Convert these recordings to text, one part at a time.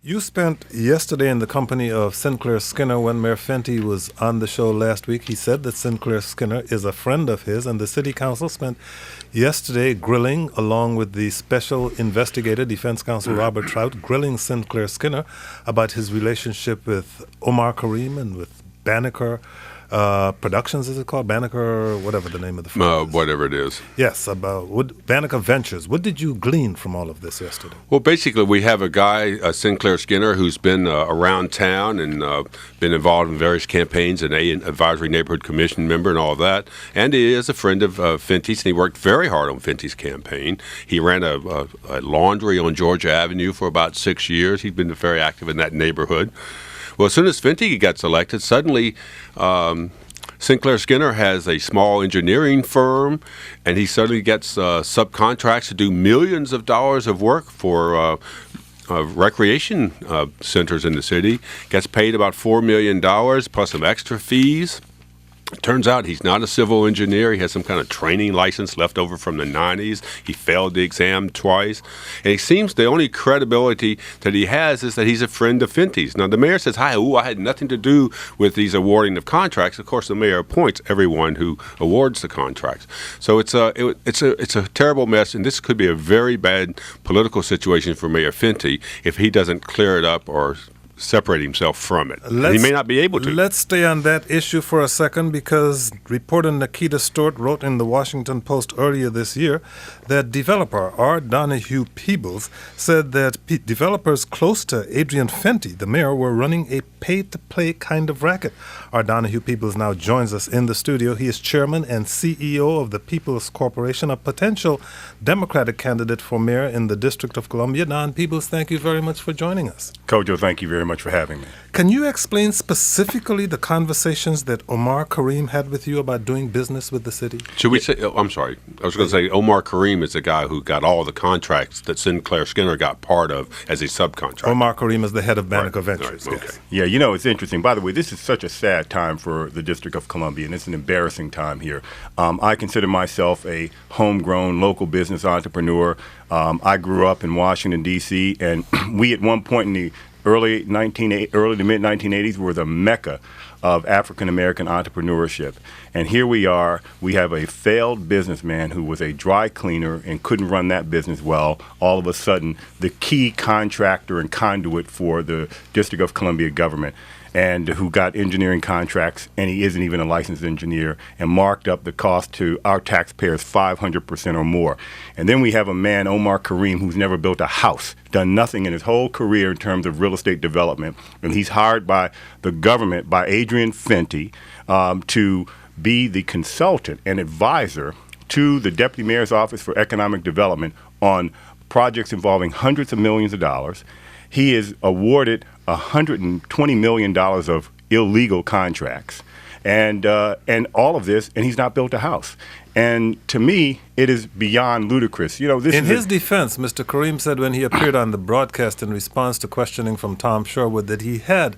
You spent yesterday in the company of Sinclair Skinner when Mayor Fenty was on the show last week. He said that Sinclair Skinner is a friend of his, and the city council spent yesterday grilling, along with the special investigator, defense counsel Robert Trout, grilling Sinclair Skinner about his relationship with Omar Karim and with Banneker Productions, is it called? Banneker, whatever the name of the firm is. Whatever it is. Yes, about Banneker Ventures. What did you glean from all of this yesterday? Well, basically, we have a guy, Sinclair Skinner, who's been around town and been involved in various campaigns, an advisory neighborhood commission member and all that. And he is a friend of Fenty's, and he worked very hard on Fenty's campaign. He ran a laundry on Georgia Avenue for about 6 years. He's been very active in that neighborhood. Well, as soon as Fenty gets elected, suddenly Sinclair Skinner has a small engineering firm, and he suddenly gets subcontracts to do millions of dollars of work for recreation centers in the city. Gets paid about $4 million plus some extra fees. It turns out he's not a civil engineer. He has some kind of training license left over from the 90s. He failed the exam twice. And it seems the only credibility that he has is that he's a friend of Fenty's. Now, the mayor says, I had nothing to do with these awarding of contracts. Of course, the mayor appoints everyone who awards the contracts. So it's a terrible mess, and this could be a very bad political situation for Mayor Fenty if he doesn't clear it up or separate himself from it. He may not be able to. Let's stay on that issue for a second, because reporter Nikita Stewart wrote in the Washington Post earlier this year that developer R. Donahue Peebles said that developers close to Adrian Fenty, the mayor, were running a pay-to-play kind of racket. R. Donahue Peebles now joins us in the studio. He is chairman and CEO of the People's Corporation, a potential Democratic candidate for mayor in the District of Columbia. Don Peebles, thank you very much for joining us. Kojo, thank you very much for having me. Can you explain specifically the conversations that Omar Karim had with you about doing business with the city? Should we say, I'm sorry, I was going to say Omar Karim is the guy who got all the contracts that Sinclair Skinner got part of as a subcontractor. Omar Karim is the head of Banneker Ventures. Right. Okay. Yes. Yeah, it's interesting. By the way, this is such a sad time for the District of Columbia, and it's an embarrassing time here. I consider myself a homegrown local business entrepreneur. I grew up in Washington, D.C., and we at one point in the early to mid 1980s were the mecca of African American entrepreneurship. And here we are, we have a failed businessman who was a dry cleaner and couldn't run that business well, all of a sudden the key contractor and conduit for the District of Columbia government, and who got engineering contracts, and he isn't even a licensed engineer, and marked up the cost to our taxpayers 500% or more. And then we have a man, Omar Karim, who's never built a house, done nothing in his whole career in terms of real estate development, and he's hired by the government, by Adrian Fenty, to be the consultant and advisor to the Deputy Mayor's Office for Economic Development on projects involving hundreds of millions of dollars. He is awarded $120 million of illegal contracts, and all of this, and he's not built a house. And to me, it is beyond ludicrous. In his defense, Mr. Karim said when he appeared on the broadcast in response to questioning from Tom Sherwood that he had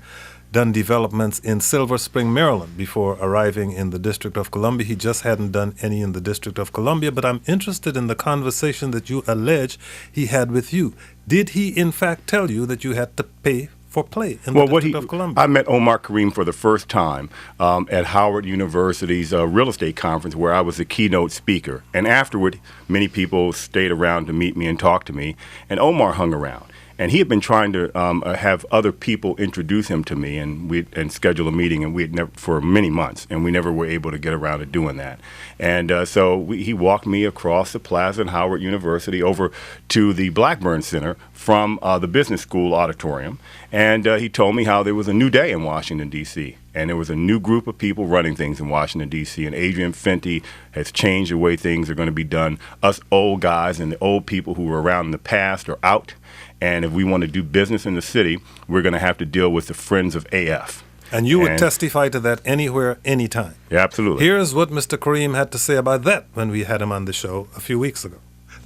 done developments in Silver Spring, Maryland, before arriving in the District of Columbia. He just hadn't done any in the District of Columbia, but I'm interested in the conversation that you allege he had with you. Did he, in fact, tell you that you had to pay for play in the District of Columbia? I met Omar Karim for the first time at Howard University's real estate conference, where I was the keynote speaker. And afterward, many people stayed around to meet me and talk to me, and Omar hung around. And he had been trying to have other people introduce him to me, and schedule a meeting, and we had never, for many months, and we never were able to get around to doing that. And so he walked me across the plaza at Howard University over to the Blackburn Center from the business school auditorium, and he told me how there was a new day in Washington, D.C., and there was a new group of people running things in Washington, D.C., and Adrian Fenty has changed the way things are going to be done. Us old guys and the old people who were around in the past are out, and if we want to do business in the city, we're going to have to deal with the Friends of AF. And you would testify to that anywhere, anytime. Yeah, absolutely. Here's what Mr. Karim had to say about that when we had him on the show a few weeks ago.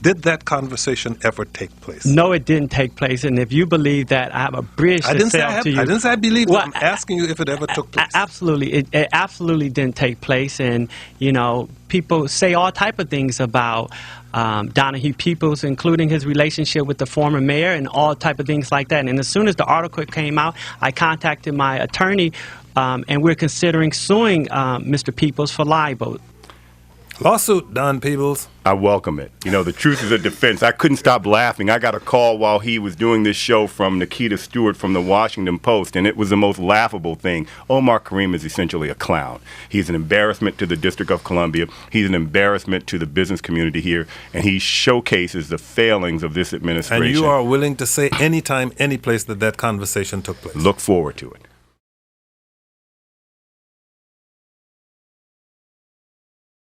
Did that conversation ever take place? No, it didn't take place. And if you believe that, I have a bridge to sell to you. I didn't say I believe Well, it. I'm asking you if it ever took place. Absolutely. It absolutely didn't take place. And, you know, people say all type of things about Donahue Peebles, including his relationship with the former mayor and all type of things like that. And as soon as the article came out, I contacted my attorney, and we're considering suing Mr. Peebles for libel. Lawsuit, Don Peebles. I welcome it. You know, the truth is a defense. I couldn't stop laughing. I got a call while he was doing this show from Nikita Stewart from the Washington Post, and it was the most laughable thing. Omar Karim is essentially a clown. He's an embarrassment to the District of Columbia. He's an embarrassment to the business community here, and he showcases the failings of this administration. And you are willing to say anytime, any place that conversation took place? Look forward to it.